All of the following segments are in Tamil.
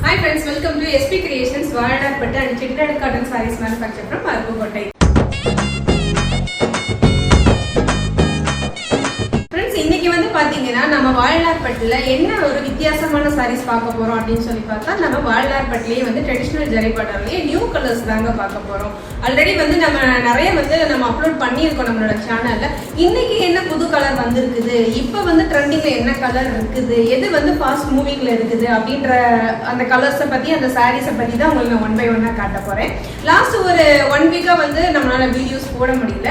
Hi friends, welcome to SP Creations Valadar and Chitted Cotton Sarees manufactured from Arupakottai. இன்னைக்கு வந்து பாத்தீங்கன்னா நம்ம வாழலார்பட்டில என்ன ஒரு வித்தியாசமான சாரீஸ் பார்க்க போறோம் அப்படின்னு சொல்லி பார்த்தா நம்ம வாழலார்பட்டிலேயே வந்து ட்ரெடிஷனல் ஜரி பார்டர்லயே நியூ கலர்ஸ் தாங்க பார்க்க போறோம். ஆல்ரெடி வந்து நம்ம நிறைய வந்து நம்ம அப்லோட் பண்ணியிருக்கோம் நம்மளோட சேனல்ல. இன்னைக்கு என்ன புது கலர் வந்திருக்குது, இப்போ வந்து ட்ரெண்டிங்ல என்ன கலர் இருக்குது, எது வந்து ஃபாஸ்ட் மூவிங்ல இருக்குது அப்படின்ற அந்த கலர்ஸை பத்தி அந்த சாரீஸை பத்தி தான் உங்களுக்கு நான் 1 by 1 காட்ட போறேன். லாஸ்ட் ஒரு 1 வீக்கா வந்து நம்மளால வீடியோஸ் போட முடியல.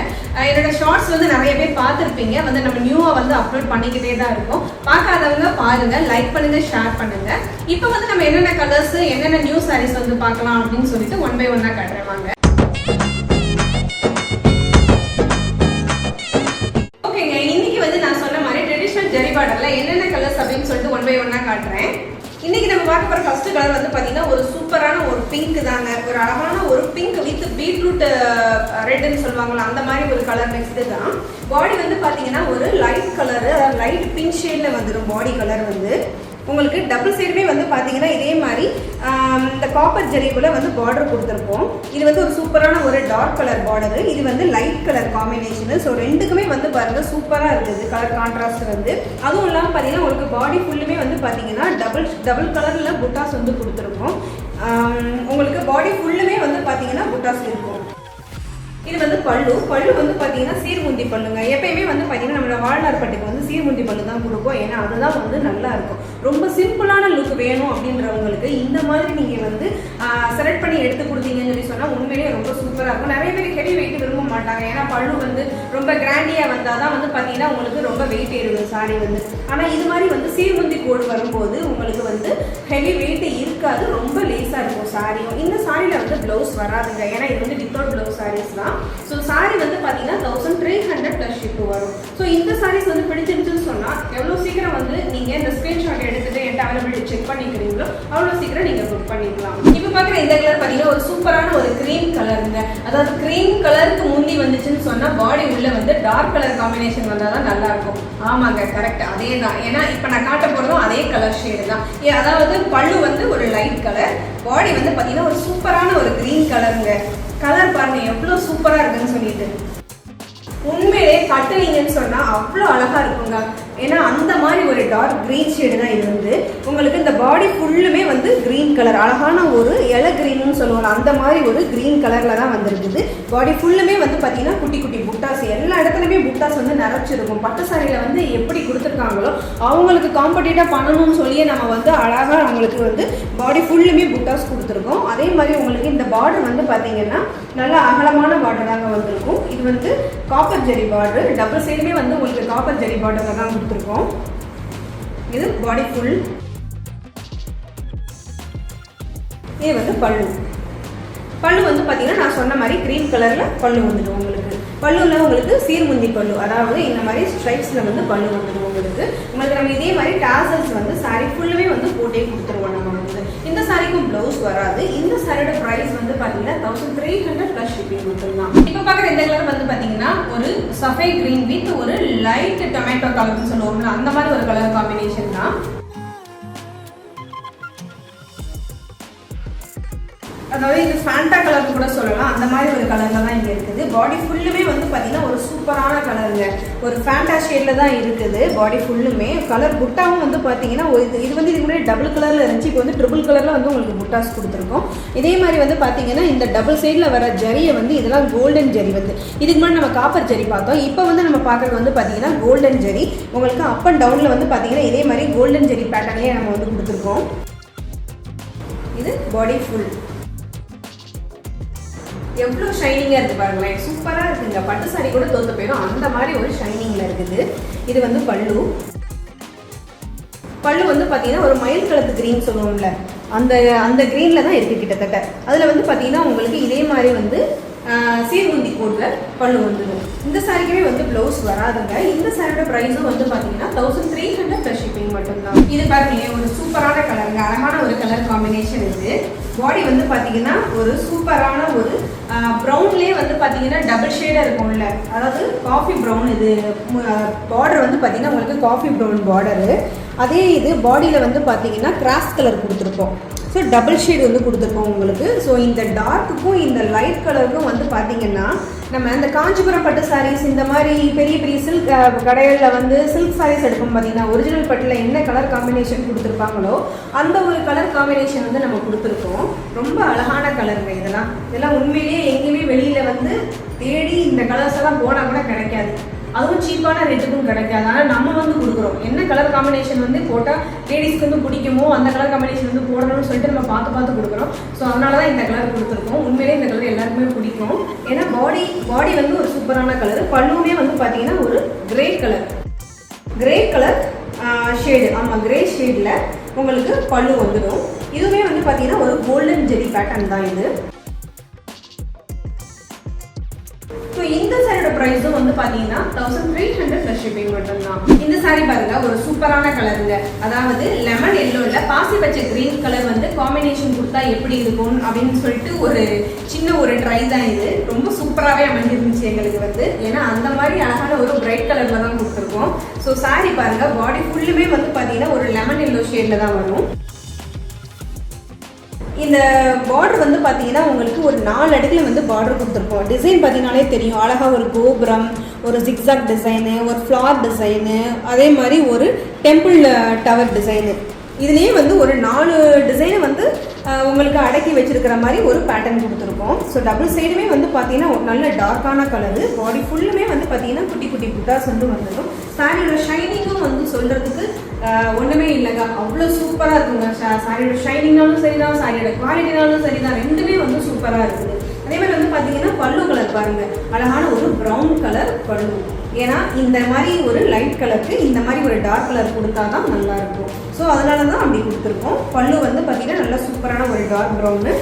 என்னோட ஷார்ட்ஸ் வந்து நிறைய பேர் பார்த்துருப்பீங்க. வந்து நம்ம நியூவா வந்து அப்லோட் பண்ணிக்கிட்டே தான் இருக்கும். பார்க்காதவங்க பாருங்க, லைக் பண்ணுங்க, ஷேர் பண்ணுங்க. இப்போ வந்து நம்ம என்னென்ன கலர்ஸ் என்னென்ன நியூ சாரீஸ் வந்து பார்க்கலாம் அப்படின்னு சொல்லிட்டு 1 by 1 காட்டுறேன் வாங்க. ஓகேங்க, இன்னைக்கு வந்து நான் சொன்ன மாதிரி ட்ரெடிஷனல் ஜரி பார்டர்ல என்னென்ன கலர்ஸ் அப்படின்னு சொல்லிட்டு 1 by 1 காட்டுறேன். இன்னைக்கு நம்ம பார்க்க போற ஃபர்ஸ்ட் கலர் வந்து பாத்தீங்கன்னா ஒரு சூப்பரான ஒரு பிங்க் தாங்க. ஒரு அழகான ஒரு பிங்க் வித் பீட்ரூட் ரெட்னு சொல்லுவாங்களா அந்த மாதிரி ஒரு கலர் மிக்ஸ்டு தான். பாடி வந்து பாத்தீங்கன்னா ஒரு லைட் கலர், லைட் பிங்க் ஷேட்ல வந்துடும். பாடி கலர் வந்து உங்களுக்கு டபுள் சைடுமே வந்து பார்த்தீங்கன்னா இதே மாதிரி இந்த காப்பர் ஜெரிக்குள்ள வந்து பார்டர் கொடுத்துருப்போம். இது வந்து ஒரு சூப்பரான ஒரு டார்க் கலர் பார்டரு, இது வந்து லைட் கலர் காம்பினேஷனு. ஸோ ரெண்டுக்குமே வந்து பாருங்கள் சூப்பராக இருக்குது கலர் கான்ட்ராஸ்ட் வந்து. அதுவும் இல்லாமல் பார்த்தீங்கன்னா உங்களுக்கு பாடி ஃபுல்லுமே வந்து பார்த்தீங்கன்னா டபுள் கலரில் புட்டாஸ் வந்து கொடுத்துருக்கோம். உங்களுக்கு பாடி ஃபுல்லுமே வந்து பார்த்தீங்கன்னா புட்டாஸ் இருக்கும். இது வந்து பல்லு வந்து பார்த்தீங்கன்னா சீர்முந்தி பல்லுங்க. எப்பயுமே வந்து பார்த்தீங்கன்னா நம்மளோட வாழலார்பட்டுக்கு வந்து சீர்முந்தி பல்லு தான் கொடுப்போம். ஏன்னா அதுதான் வந்து நல்லா இருக்கும். ரொம்ப சிம்பிளான லுக் வேணும் அப்படின்றவங்களுக்கு இந்த மாதிரி நீங்கள் வந்து செலக்ட் பண்ணி எடுத்து கொடுத்தீங்கன்னு சொல்லி சொன்னால் உண்மையிலேயே ரொம்ப சூப்பராக இருக்கும். நிறைய பேர் ஹெவி வெயிட் விரும்ப மாட்டாங்க. ஏன்னா பல்லு வந்து ரொம்ப கிராண்டியாக வந்தால் தான் வந்து பார்த்தீங்கன்னா உங்களுக்கு ரொம்ப வெயிட் ஏறும் சாரி வந்து. ஆனால் இது மாதிரி வந்து சீர்முந்தி கோடு வரும்போது உங்களுக்கு வந்து ஹெவி வெயிட் இருக்காது, ரொம்ப லேஸாக இருக்கும் சாரியும். இந்த சாரியில் வந்து ப்ளவுஸ் வராதுங்க. ஏன்னா இது வந்து வித்தவுட் ப்ளவுஸ் சாரீஸ் தான். ஸோ சாரி வந்து பார்த்தீங்கன்னா 1300 ப்ளஸ் ஷிப் வரும். ஸோ இந்த சாரீஸ் வந்து பிடிச்சிருச்சுன்னு சொன்னால் எவ்வளோ சீக்கிரம் வந்து நீங்கள் இந்த ஸ்க்ரீன்ஷாட் எடுத்துகிட்டு என்கிட்ட அவைலபிலிட்டி செக் பண்ணிக்கிறீங்களோ அவ்வளோ சீக்கிரம் நீங்கள் புக் பண்ணிக்கலாம். இப்போ பார்க்குற இந்த கலர் பார்த்தீங்கன்னா ஒரு சூப்பரான ஒரு க்ரீம் கலருங்க. அதாவது க்ரீம் கலருக்கு முந்தி வந்துச்சுன்னு சொன்னால் பாடி உள்ள வந்து டார்க் கலர் காம்பினேஷன் வந்தால் தான் நல்லாயிருக்கும். ஆமாங்க, கரெக்ட், அதே தான். ஏன்னா இப்போ நான் காட்ட போகிறதும் அதே கலர் ஷேடு தான். அதாவது பல்லு வந்து ஒரு லைட் கலர், பாடி வந்து பார்த்தீங்கன்னா ஒரு சூப்பரான ஒரு க்ரீன் கலருங்க. கலர் பாருங்க எவ்வளோ சூப்பராக இருக்குன்னு சொல்லிட்டு. உண்மையிலே கட்டுனீங்கன்னு சொன்னால் அவ்வளோ அழகாக இருக்குங்க. ஏன்னா அந்த மாதிரி ஒரு டார்க் க்ரீன் ஷேடு தான் இது வந்து. உங்களுக்கு இந்த பாடி ஃபுல்லுமே வந்து க்ரீன் கலர், அழகான ஒரு இலை க்ரீன்னு சொல்லுவாங்க அந்த மாதிரி ஒரு க்ரீன் கலரில் தான் வந்துருக்குது. பாடி ஃபுல்லுமே வந்து பார்த்தீங்கன்னா குட்டி குட்டி புட்டாஸ், எல்லா இடத்துலையுமே புட்டாஸ் வந்து நிறச்சிருக்கும். பட்டு சாரியில் வந்து எப்படி கொடுத்துருக்காங்களோ அவங்களுக்கு காம்படிட்டாக பண்ணணும்னு சொல்லியே நம்ம வந்து அழகாக அவங்களுக்கு வந்து பாடி ஃபுல்லுமே புட்டாஸ் கொடுத்துருக்கோம். அதே மாதிரி உங்களுக்கு இந்த பார்டர் வந்து பார்த்தீங்கன்னா நல்லா அகலமான பார்டர் தாங்க வந்திருக்கும். இது வந்து காப்பர் ஜெரி பார்டர், டபுள் சைடுமே வந்து உங்களுக்கு காப்பர் ஜெரி பார்டர் தான் கொடுத்துருக்கோம். இது பாடி ஃபுல். இது வந்து பல்லு வந்து பார்த்தீங்கன்னா நான் சொன்ன மாதிரி க்ரீன் கலரில் பல்லு வந்துடும் உங்களுக்கு. பல்லுவில் உங்களுக்கு சீர்முந்தி பல்லு, அதாவது இந்த மாதிரி ஸ்ட்ரைப்ஸில் வந்து பல்லு வந்துடும் உங்களுக்கு. நம்ம இதே மாதிரி டாசல்ஸ் வந்து சாரீ ஃபுல்லுமே வந்து போட்டே கொடுத்துருவோம் நம்ம வந்து. இந்த சாரிக்கும் ப்ளவுஸ் வராது. இந்த சாரியோட ப்ரைஸ் வந்து பார்த்தீங்கன்னா 1300 ப்ளஸ் ஷிப்பிங் மட்டும்தான். இப்போ பார்க்குற இந்த கலர் வந்து பார்த்தீங்கன்னா ஒரு சஃபே க்ரீன் வித் ஒரு லைட் டொமேட்டோ கலர்னு சொல்லுவோம்ல அந்த மாதிரி ஒரு கலர் காம்பினேஷன் தான். அதாவது இது ஃபேண்டா கலர் கூட சொல்லலாம், அந்த மாதிரி ஒரு கலரில் தான் இங்கே இருக்குது. பாடி ஃபுல்லுமே வந்து பார்த்தீங்கன்னா ஒரு சூப்பரான கலருங்க. ஒரு ஃபேண்டா ஷேடில் தான் இருக்குது பாடி ஃபுல்லுமே. கலர் புட்டாவும் வந்து பார்த்தீங்கன்னா இது வந்து இதுக்கு முன்னாடி டபுள் கலரில் இருந்துச்சு, இப்போ வந்து ட்ரிபிள் கலரில் வந்து உங்களுக்கு புட்டாஸ் கொடுத்துருக்கோம். இதே மாதிரி வந்து பார்த்தீங்கன்னா இந்த டபுள் சைடில் வர ஜரியை வந்து இதெல்லாம் கோல்டன் ஜரி வந்து. இதுக்கு முன்னாடி நம்ம காப்பர் ஜரி பார்த்தோம், இப்போ வந்து நம்ம பார்க்குறது வந்து பார்த்தீங்கன்னா கோல்டன் ஜரி. உங்களுக்கு அப் அண்ட் டவுனில் வந்து பார்த்தீங்கன்னா இதே மாதிரி கோல்டன் ஜரி பேட்டர்னே நம்ம வந்து கொடுத்துருக்கோம். இது பாடி ஃபுல் எவ்வளோ ஷைனிங்காக இருக்குது பாருங்களேன், சூப்பராக இருக்குங்க. பட்டு சாரி கூட தோற்று போயிடும் அந்த மாதிரி ஒரு ஷைனிங்கில் இருக்குது. இது வந்து பல்லு வந்து பார்த்தீங்கன்னா ஒரு மயில் கலத்து க்ரீன் சொல்லுவோம்ல அந்த க்ரீனில் தான் இருக்குது கிட்டத்தட்ட. அதில் வந்து பார்த்தீங்கன்னா உங்களுக்கு இதே மாதிரி வந்து சீர்முந்தி கோட்டில் பல்லு வந்துடும். இந்த சாரிக்குமே வந்து ப்ளவுஸ் வராதுங்க. இந்த சாரியோட ப்ரைஸும் வந்து பார்த்தீங்கன்னா 1300 ப்ளஸ் ஷிப்பிங் மட்டும்தான். இது பாருங்க ஒரு சூப்பரான கலருங்க, அழகான ஒரு கலர் காம்பினேஷன் இது. பாடி வந்து பார்த்தீங்கன்னா ஒரு சூப்பரான ஒரு ப்ரௌன்லேயே வந்து பார்த்தீங்கன்னா டபுள் ஷேடாக இருக்கும்ல, அதாவது காஃபி ப்ரௌன். இது பார்டர் வந்து பார்த்தீங்கன்னா உங்களுக்கு காஃபி ப்ரௌன் பார்டரு. அதே இது பாடியில் வந்து பார்த்தீங்கன்னா கிராஸ் கலர் கொடுத்துருப்போம். ஸோ டபுள் ஷேட் வந்து கொடுத்துருக்கோம் உங்களுக்கு. ஸோ இந்த டார்க்குக்கும் இந்த லைட் கலருக்கும் வந்து பார்த்தீங்கன்னா நம்ம இந்த காஞ்சிபுரம் பட்டு சாரீஸ் இந்த மாதிரி பெரிய பெரிய சில்க் கடைகளில் வந்து சில்க் சாரீஸ் எடுக்கும் பார்த்தீங்கன்னா ஒரிஜினல் பட்டில் என்ன கலர் காம்பினேஷன் கொடுத்துருப்பாங்களோ அந்த ஒரு கலர் காம்பினேஷன் வந்து நம்ம கொடுத்துருக்கோம். ரொம்ப அழகான கலருங்க இதெல்லாம் உண்மையிலேயே எங்கேயுமே வெளியில் வந்து தேடி இந்த கலர்ஸ் எல்லாம் போனால் கூட கிடைக்காது. அதுவும் சீப்பான ரேட்டுக்கும் கிடைக்காது. ஆனால் நம்ம வந்து கொடுக்குறோம் என்ன கலர் காம்பினேஷன் வந்து போட்டால் லேடிஸ்க்கு வந்து பிடிக்குமோ அந்த கலர் காம்பினேஷன் வந்து போடணும்னு சொல்லிட்டு நம்ம பார்த்து கொடுக்குறோம். ஸோ அதனால தான் இந்த கலர் கொடுத்துருக்கோம். உண்மையிலே இந்த கலர் எல்லாருக்குமே பிடிக்கும். ஏன்னா பாடி வந்து ஒரு சூப்பரான கலர். பல்லுமே வந்து பார்த்தீங்கன்னா ஒரு கிரே கலர் ஷேடு. ஆமாம், கிரே ஷேடில் உங்களுக்கு பல்லு வந்துடும். இதுவுமே வந்து பார்த்தீங்கன்னா ஒரு கோல்டன் ஜெரி பேட்டர்ன் தான் இது. ஸோ இந்த சாரியோட ப்ரைஸும் வந்து பார்த்தீங்கன்னா 1300 ப்ளஸ் ஷிப்பிங் மட்டும்தான். இந்த சாரி பாருங்க ஒரு சூப்பரான கலருங்க. அதாவது லெமன் எல்லோவில் பாசி பச்சை கிரீன் கலர் வந்து காம்பினேஷன் கொடுத்தா எப்படி இருக்கும் அப்படின்னு சொல்லிட்டு ஒரு சின்ன ஒரு ட்ரை தான் இது. ரொம்ப சூப்பராகவே அமைஞ்சிருந்துச்சு எங்களுக்கு வந்து. ஏன்னா அந்த மாதிரி அழகான ஒரு பிரைட் கலரில் தான் கொடுத்துருக்கோம். ஸோ சாரி பாருங்க பாடி ஃபுல்லுமே வந்து பார்த்தீங்கன்னா ஒரு லெமன் எல்லோ ஷேடில் தான் வரும். இந்த பார்டர் வந்து பார்த்தீங்கன்னா உங்களுக்கு ஒரு 4 அடுக்கில் வந்து பார்டர் கொடுத்துருப்போம். டிசைன் பார்த்தீங்கன்னாலே தெரியும். அழகாக ஒரு கோபுரம், ஒரு ஜிக்ஸாக் டிசைனு, ஒரு ஃப்ளார் டிசைனு, அதே மாதிரி ஒரு டெம்பிள் டவர் டிசைனு. இதுலேயே வந்து ஒரு 4 டிசைனை வந்து உங்களுக்கு அடக்கி வச்சிருக்கிற மாதிரி ஒரு பேட்டர்ன் கொடுத்துருக்கோம். ஸோ டபுள் சைடுமே வந்து பார்த்தீங்கன்னா ஒரு நல்ல டார்க்கான கலரு. பாடி ஃபுல்லுமே வந்து பார்த்தீங்கன்னா குட்டி குட்டி புட்டாஸ் வந்து வந்துடும். சாரியோட ஷைனிங்கும் வந்து சொல்கிறதுக்கு ஒன்றுமே இல்லைங்க, அவ்வளோ சூப்பராக இருக்குங்க. சாரியோட ஷைனிங்னாலும் சரி தான், சாரியோட குவாலிட்டினாலும் சரி தான், ரெண்டுமே வந்து சூப்பராக இருக்குது. அதே மாதிரி வந்து பார்த்தீங்கன்னா பல்லு கலர் பாருங்கள், அழகான ஒரு ப்ரௌன் கலர் பல்லு. ஏன்னா இந்த மாதிரி ஒரு லைட் கலருக்கு இந்த மாதிரி ஒரு டார்க் கலர் கொடுத்தா தான் நல்லாயிருக்கும். ஸோ அதனால தான் அப்படி கொடுத்துருக்கோம். பல்லு வந்து பார்த்தீங்கன்னா நல்லா சூப்பரான ஒரு டார்க் ப்ரௌனு.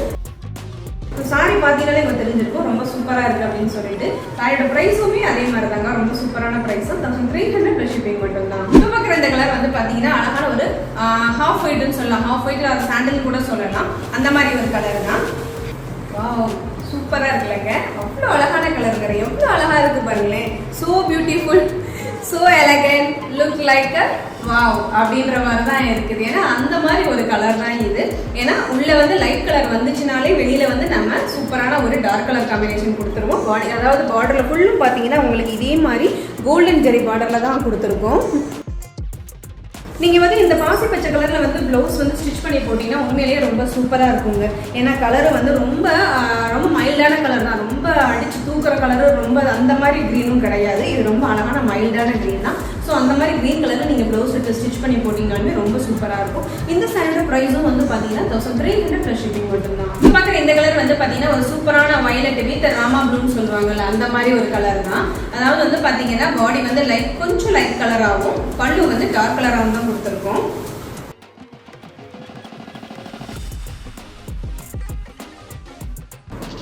சாரி பார்த்தீங்கன்னாலே இப்போ தெரிஞ்சிருக்கும் ரொம்ப சூப்பராக இருக்குது அப்படின்னு சொல்லிட்டு. சாரியோட ப்ரைஸுமே அதே மாதிரி தாங்க, ரொம்ப சூப்பரான ப்ரைஸ். 1300 ப்ளஸ் ஷிப்பிங் மட்டும்தான். இப்போ பார்க்குற இந்த கலர் வந்து பார்த்தீங்கன்னா அழகான ஒரு ஹாஃப் ஒயிட்னு சொல்லலாம். ஹாஃப் ஒயிட் அது சாண்டில் கூட சொல்லலாம். அந்த மாதிரி ஒரு கலர் தான். வாவ், சூப்பராக இருக்குல்லங்க. அவ்வளோ அழகான கலருங்கிற எவ்வளோ அழகாக இருக்குது பாருங்களேன். So beautiful, so elegant, look like அ வாவ் அப்படின்ற மாதிரி தான் இருக்குது. ஏன்னா அந்த மாதிரி ஒரு கலர் தான் இது. ஏன்னா உள்ளே வந்து லைட் கலர் வந்துச்சுனாலே வெளியில் வந்து நம்ம சூப்பரான ஒரு டார்க் கலர் காம்பினேஷன் கொடுத்துருவோம். பாடி அதாவது பார்டரில் ஃபுல்லும் பார்த்தீங்கன்னா உங்களுக்கு இதே மாதிரி கோல்டன் ஜெரி பார்டரில் தான் கொடுத்துருக்கோம். நீங்கள் வந்து இந்த பாசி பச்சை கலரில் வந்து ப்ளவுஸ் வந்து ஸ்டிச் பண்ணி போட்டிங்கன்னா உண்மையிலேயே ரொம்ப சூப்பராக இருக்குங்க. ஏன்னா கலரு வந்து ரொம்ப மைல்டான கலர் தான். ரொம்ப அடித்து தூக்குற கலரு ரொம்ப அந்த மாதிரி க்ரீனும் கிடையாது. இது ரொம்ப அழகான மைல்டான க்ரீன் தான். ஸோ அந்த மாதிரி க்ரீன் கலரில் நீங்கள் ப்ளவுஸ் எடுத்து ஸ்டிச் பண்ணி போட்டிங்கனாலுமே ரொம்ப சூப்பராக இருக்கும். இந்த சாரியோட ப்ரைஸும் வந்து பார்த்தீங்கன்னா 1300 ப்ளஸ் ஷிப்பிங் மட்டும்தான். இப்போ பார்க்குற இந்த கலர் வந்து பார்த்தீங்கன்னா ஒரு சூப்பரான வயலட் வித் ராமா ப்ளூன்னு சொல்லுவாங்கல்ல, அந்த மாதிரி ஒரு கலர் தான். அதாவது வந்து பார்த்தீங்கன்னா பாடி வந்து கொஞ்சம் லைட் கலர் ஆகும், பல்லு வந்து டார்க் கலராகவும் தான் கொடுத்துருக்கோம்.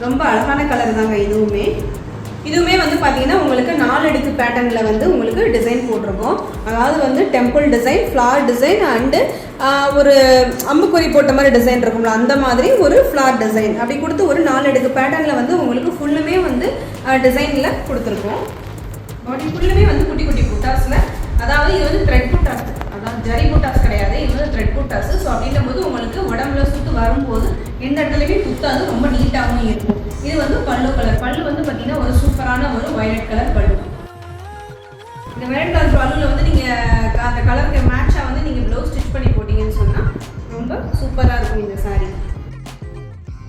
ரொம்ப அழகான கலர் தாங்க இதுவுமே வந்து பார்த்தீங்கன்னா உங்களுக்கு 4 அடுக்கு பேட்டர்னில் வந்து உங்களுக்கு டிசைன் போட்டிருக்கோம். அதாவது வந்து temple design, flower design and ஒரு அம்புக்குறி போட்ட மாதிரி டிசைன் இருக்கும்ல, அந்த மாதிரி ஒரு ஃப்ளார் டிசைன் அப்படி கொடுத்து ஒரு 4 அடுக்கு பேட்டர்னில் வந்து உங்களுக்கு ஃபுல்லுமே வந்து டிசைனில் கொடுத்துருக்கோம். பாடி ஃபுல்லுமே வந்து குட்டி குட்டி புட்டாஸில், அதாவது இது வந்து த்ரெட் புட்டாஸ், அதாவது ஜரி புட்டாஸ் கிடையாது, இது வந்து த்ரெட் புட்டாஸ். ஸோ அப்படின்னும் போது உங்களுக்கு உடம்புல சுற்று வரும்போது எந்த இடத்துலையுமே குத்தாது, ரொம்ப நீட்டாகவும் இருக்கும். இது வந்து பல்லு கலர். பல்லு வந்து பார்த்தீங்கன்னா ஒரு சூப்பரான ஒரு வயலட் கலர் பல்லு. இந்த வயலட் கலர் பல்லுவில் வந்து நீங்கள் அந்த கலருக்கு மேட்சாக வந்து நீங்கள் ப்ளவுஸ் ஸ்டிச் பண்ணி போட்டிங்கன்னு சொன்னால் ரொம்ப சூப்பராக இருக்கும் இந்த சாரீ.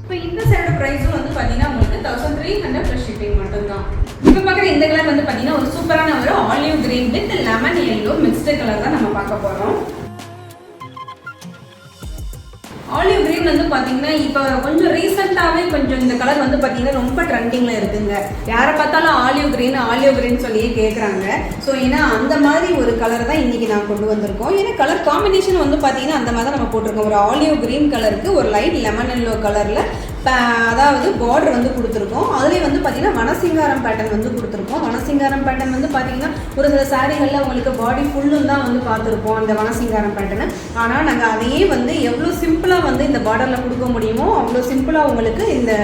இப்போ இந்த சாரியோட ப்ரைஸும் வந்து பார்த்தீங்கன்னா உங்களுக்கு 1300 ப்ளஸ் ஷிப்பிங் மட்டும்தான். இப்போ பார்க்குற இந்த கலர் வந்து பார்த்தீங்கன்னா ஒரு சூப்பரான ஒரு olive green with lemon yellow mixed colour தான் நம்ம பார்க்க போகிறோம். ஆலிவ் கிரீன் வந்து பார்த்தீங்கன்னா இப்போ கொஞ்சம் ரீசெண்டாகவே கொஞ்சம் இந்த கலர் வந்து பார்த்தீங்கன்னா ரொம்ப ட்ரெண்டிங்கில் இருக்குங்க. யாரை பார்த்தாலும் ஆலிவ் கிரீன் சொல்லியே கேட்குறாங்க. ஸோ ஏன்னா அந்த மாதிரி ஒரு கலர் தான் இன்றைக்கி நான் கொண்டு வந்திருக்கோம். ஏன்னா கலர் காம்பினேஷன் வந்து பார்த்தீங்கன்னா அந்த மாதிரி தான் நம்ம போட்டிருக்கோம். ஒரு ஆலிவ் கிரீன் கலருக்கு ஒரு லைட் லெமன் எல்லோ கலரில் அதாவது பார்டர் வந்து கொடுத்துருக்கோம். அதுலேயே வந்து பார்த்தீங்கன்னா வனசிங்காரம் பேட்டர்ன் வந்து கொடுத்துருக்கோம். வனசிங்காரம் பேட்டர்ன் வந்து பார்த்தீங்கன்னா ஒரு சில சாரீகளில் உங்களுக்கு பாடி ஃபுல்லும் தான் வந்து பார்த்துருப்போம் அந்த வனசிங்காரம் பேட்டர்னு. ஆனால் நாங்கள் அதையே வந்து எவ்வளோ சிம்பிளாக வந்து இந்த பார்டரில் கொடுக்க முடியுமோ அவ்வளோ சிம்பிளாக உங்களுக்கு இந்த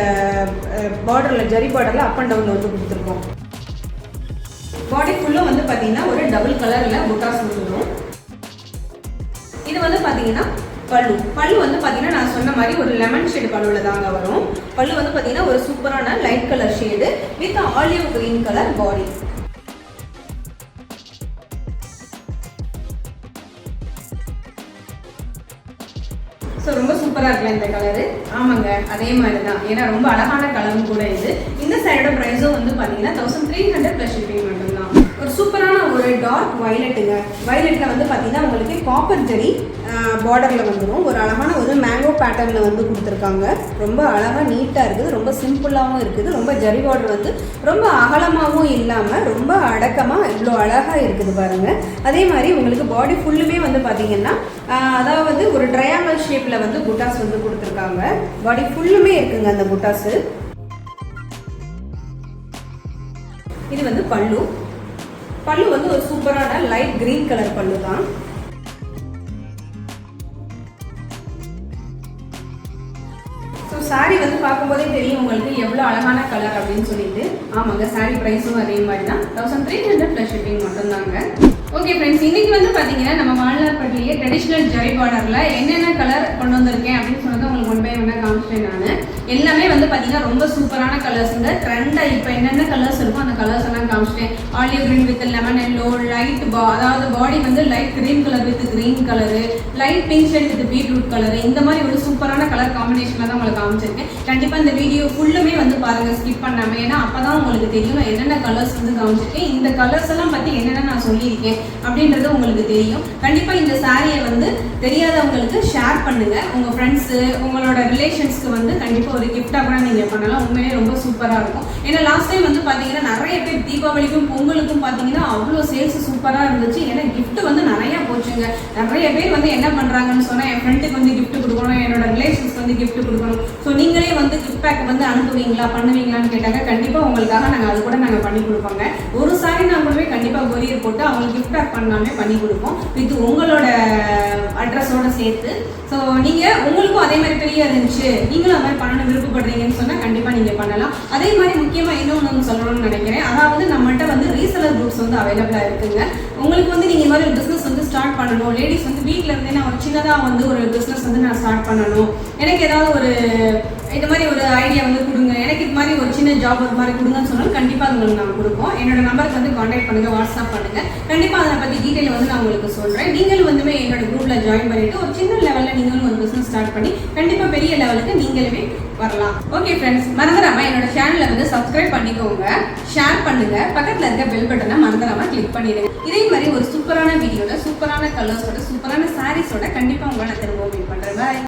பார்டரில் ஜரி பார்டரில் அப் அண்ட் டவுனில் வந்து கொடுத்துருக்கோம். பாடி ஃபுல்லும் வந்து பார்த்தீங்கன்னா ஒரு டபுள் கலரில் புட்டாஸ் வந்துடும். இது வந்து பார்த்தீங்கன்னா பல்லு வந்து பார்த்தீங்கன்னா நான் சொன்ன மாதிரி ஒரு லெமன் ஷேடு பல்லுவில் தாங்க வரும். பல்லு வந்து பார்த்தீங்கன்னா ஒரு சூப்பரான light colour shade with olive green colour body. So ரொம்ப சூப்பராக இருக்குல்ல இந்த கலரு. ஆமாங்க, அதே மாதிரி தான். ஏன்னா ரொம்ப அழகான கலரும் கூட இது. இந்த சைடோட ப்ரைஸும் வந்து பார்த்தீங்கன்னா 1300 + ஷிப்பிங் மட்டும்தான். ஒரு சூப்பரான ஒரு டார்க் வயலட்டுங்க. வயலட்டில் வந்து பார்த்தீங்கன்னா உங்களுக்கு காப்பர் ஜெரி பார்டரில் வந்துடும். ஒரு அழகான ஒரு மேங்கோ பேட்டர்னில் வந்து கொடுத்துருக்காங்க. ரொம்ப அழகாக நீட்டாக இருக்குது. ரொம்ப சிம்பிளாகவும் இருக்குது. ரொம்ப ஜரி பார்டர் வந்து ரொம்ப அகலமாகவும் இல்லாமல் ரொம்ப அடக்கமாக இவ்வளோ அழகாக இருக்குது பாருங்கள். அதே மாதிரி உங்களுக்கு பாடி ஃபுல்லுமே வந்து பார்த்தீங்கன்னா அதாவது ஒரு ட்ரையாங்கல் ஷேப்பில் வந்து புட்டாஸ் வந்து கொடுத்துருக்காங்க. பாடி ஃபுல்லுமே இருக்குங்க அந்த புட்டாஸு. இது வந்து பல்லு வந்து ஒரு சூப்பரான லைட் கிரீன் கலர் பல்லு தான். ஸோ சாரீ வந்து பார்க்கும்போதே தெரியும் உங்களுக்கு எவ்வளோ அழகான கலர் அப்படின்னு சொல்லிட்டு. ஆமாங்க, சாரீ ப்ரைஸும் அதே மாதிரி தான். 1300 + ஷிப்பிங் மட்டும்தாங்க. ஓகே ஃப்ரெண்ட்ஸ், இன்னைக்கு வந்து பார்த்தீங்கன்னா நம்ம வால்நாட்பட்டிலேயே ட்ரெடிஷ்னல் ஜரி பார்டரில் என்னென்ன கலர் கொண்டு வந்திருக்கேன் அப்படின்னு சொன்னது உங்களுக்கு 1 by 1 காமிச்சிட்டேன் நான். எல்லாமே வந்து பார்த்தீங்கன்னா ரொம்ப சூப்பரான கலர்ஸுங்க. ட்ரெண்டாக இப்போ என்னென்ன கலர்ஸ் இருக்கோ அந்த கலர்ஸ் எல்லாம் காமிச்சிட்டேன். Olive green with lemon yellow, light அதாவது பாடி வந்து light green colour with green colour, light pink shade with beetroot colour, இந்த மாதிரி ஒரு சூப்பரான கலர் காம்பினேஷனில் தான் உங்களுக்கு காமிச்சிருக்கேன். கண்டிப்பாக இந்த வீடியோ ஃபுல்லுமே வந்து பாருங்கள், ஸ்கிப் பண்ணாமல். ஏன்னா அப்போ தான் உங்களுக்கு தெரியும் நான் என்னென்ன கலர்ஸ் வந்து காமிச்சிருக்கேன், இந்த கலர்ஸ் எல்லாம் பற்றி என்னென்ன நான் சொல்லியிருக்கேன் அப்படின்றது உங்களுக்கு தெரியும். கண்டிப்பாக இந்த சாரியை வந்து தெரியாதவங்களுக்கு ஷேர் பண்ணுங்கள். உங்கள் ஃப்ரெண்ட்ஸு, உங்களோட ரிலேஷன்ஸ்க்கு வந்து கண்டிப்பாக ஒரு கிஃப்டாக கூட நீங்கள் பண்ணலாம். உண்மையிலே ரொம்ப சூப்பராக இருக்கும். ஏன்னா லாஸ்ட் டைம் வந்து பார்த்தீங்கன்னா நிறைய பேர் தீபாவளிக்கும் பொங்கலுக்கும் பார்த்தீங்கன்னா அவ்வளோ சேல்ஸ் சூப்பராக இருந்துச்சு. ஏன்னா கிஃப்ட் வந்து நிறையா போச்சுங்க. நிறைய பேர் வந்து என்ன பண்ணுறாங்கன்னு சொன்னால், என் ஃப்ரெண்டுக்கு வந்து கிஃப்ட் கொடுக்கணும், என்னோட ரிலேஷன்ஸ்க்கு வந்து கிஃப்ட் கொடுக்கணும். ஸோ நீங்களே வந்து கிஃப்ட் பேக் வந்து அனுப்புவீங்களா, பண்ணுவீங்களான்னு கேட்டாங்க. கண்டிப்பாக உங்களுக்காக நாங்கள் அது கூட நாங்கள் பண்ணி கொடுப்போங்க. ஒரு சாரி நான் கூடவே கண்டிப்பாக கொரியர் போட்டு அவங்களுக்கு கிஃப்ட் பேக் பண்ணாமே பண்ணி கொடுப்போம், வித் உங்களோட அட்ரஸோட சேர்த்து. ஸோ நீங்கள் உங்களுக்கும் அதே மாதிரி பெரிய இருந்துச்சு, நீங்களும் அது மாதிரி பண்ணணும் விருப்பப்படுறீங்கன்னு சொன்னால் கண்டிப்பாக நீங்கள் பண்ணலாம். அதே மாதிரி முக்கியமாக இன்னொன்று சொல்லணும்னு நினைக்கிறேன். அதாவது நம்மகிட்ட வந்து ரீசெலர் குரூப்ஸ் வந்து அவைலபிளாக இருக்குங்க. உங்களுக்கு வந்து நீங்கள் இந்த மாதிரி ஒரு பிஸ்னஸ் வந்து ஸ்டார்ட் பண்ணணும், லேடிஸ் வந்து வீட்டில் இருந்தே நான் ஒரு சின்னதாக வந்து ஒரு பிஸ்னஸ் வந்து நான் ஸ்டார்ட் பண்ணணும், எனக்கு ஏதாவது ஒரு இந்த மாதிரி ஒரு ஐடியா வந்து கொடுங்க, எனக்கு இது மாதிரி ஒரு சின்ன ஜாப் ஒரு மாதிரி கொடுங்கன்னு சொன்னாலும் கண்டிப்பாக உங்களுக்கு நாங்கள் கொடுப்போம். என்னோட நம்பருக்கு வந்து கான்டாக்ட் பண்ணுங்கள், வாட்ஸ்அப் பண்ணுங்கள். கண்டிப்பாக அதை பற்றி டீட்டெயில் வந்து நான் உங்களுக்கு சொல்கிறேன். நீங்களும் வந்துமே என்னோட குரூப்பில் ஜாயின் பண்ணிவிட்டு ஒரு சின்ன லெவலில் நீங்களும் ஒரு பிஸ்னஸ் ஸ்டார்ட் பண்ணி கண்டிப்பாக பெரிய லெவலுக்கு நீங்களுமே வரலாம். ஓகே ஃப்ரெண்ட்ஸ், மறந்துடாம என்னோட சேனலை வந்து சப்ஸ்கிரைப் பண்ணிக்கோங்க, ஷேர் பண்ணுங்க, பக்கத்தில் இருக்க பெல் பட்டனை மறந்துடாம கிளிக் பண்ணிடுங்க. இதே மாதிரி ஒரு சூப்பரான வீடியோட, சூப்பரான கலர்ஸோட, சூப்பரான சாரீஸோட கண்டிப்பாக உங்களை நான் திரும்ப மீட் பண்ணுறேன். பாய்.